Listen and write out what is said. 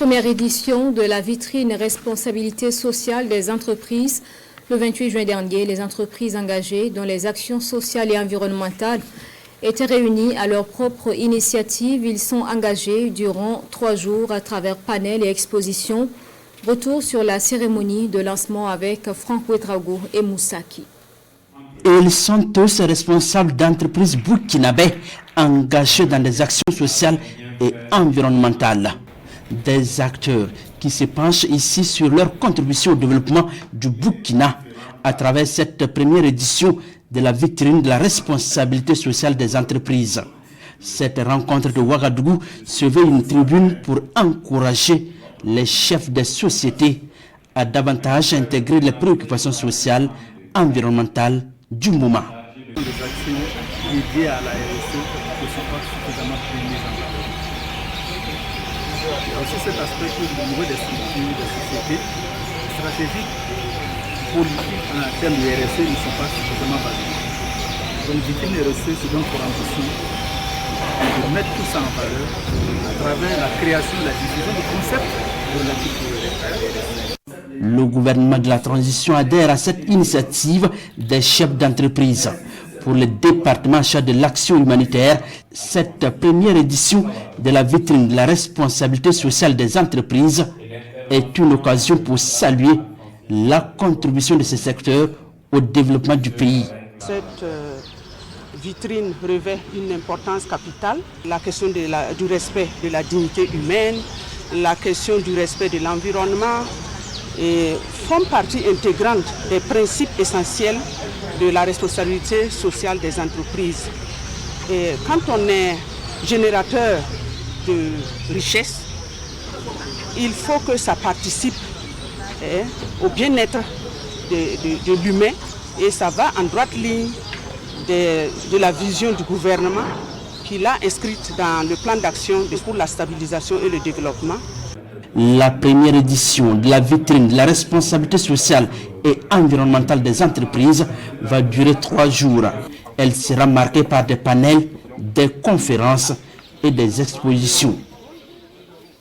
Première édition de la vitrine responsabilité sociale des entreprises. Le 28 juin dernier, les entreprises engagées dans les actions sociales et environnementales étaient réunies à leur propre initiative. Ils sont engagés durant 3 jours à travers panels et expositions. Retour sur la cérémonie de lancement avec Franck Ouedraogo et Moussaki. Ils sont tous responsables d'entreprises burkinabées engagées dans des actions sociales et environnementales. Des acteurs qui se penchent ici sur leur contribution au développement du Burkina à travers cette première édition de la vitrine de la responsabilité sociale des entreprises. Cette rencontre de Ouagadougou se veut une tribune pour encourager les chefs des sociétés à davantage intégrer les préoccupations sociales, environnementales du moment. Des actions liées à la RSE ne sont pas suffisamment mises en avant. Il y a aussi cet aspect que au niveau des structures, des sociétés stratégiques, politiques en termes de RSE ne sont pas suffisamment basées. Donc vitrine RSE, c'est donc pour ambition de mettre tout ça en valeur à travers la création, la diffusion de concepts relatifs au RSE. Le gouvernement de la transition adhère à cette initiative des chefs d'entreprise. Pour le département chargé de l'action humanitaire, cette première édition de la vitrine de la responsabilité sociale des entreprises est une occasion pour saluer la contribution de ce secteur au développement du pays. Cette vitrine revêt une importance capitale. La question du respect de la dignité humaine, la question du respect de l'environnement, et font partie intégrante des principes essentiels de la responsabilité sociale des entreprises. Et quand on est générateur de richesse, il faut que ça participe au bien-être de l'humain et ça va en droite ligne de la vision du gouvernement qu'il a inscrite dans le plan d'action pour la stabilisation et le développement. La première édition de la vitrine de la responsabilité sociale et environnementale des entreprises va durer 3 jours. Elle sera marquée par des panels, des conférences et des expositions.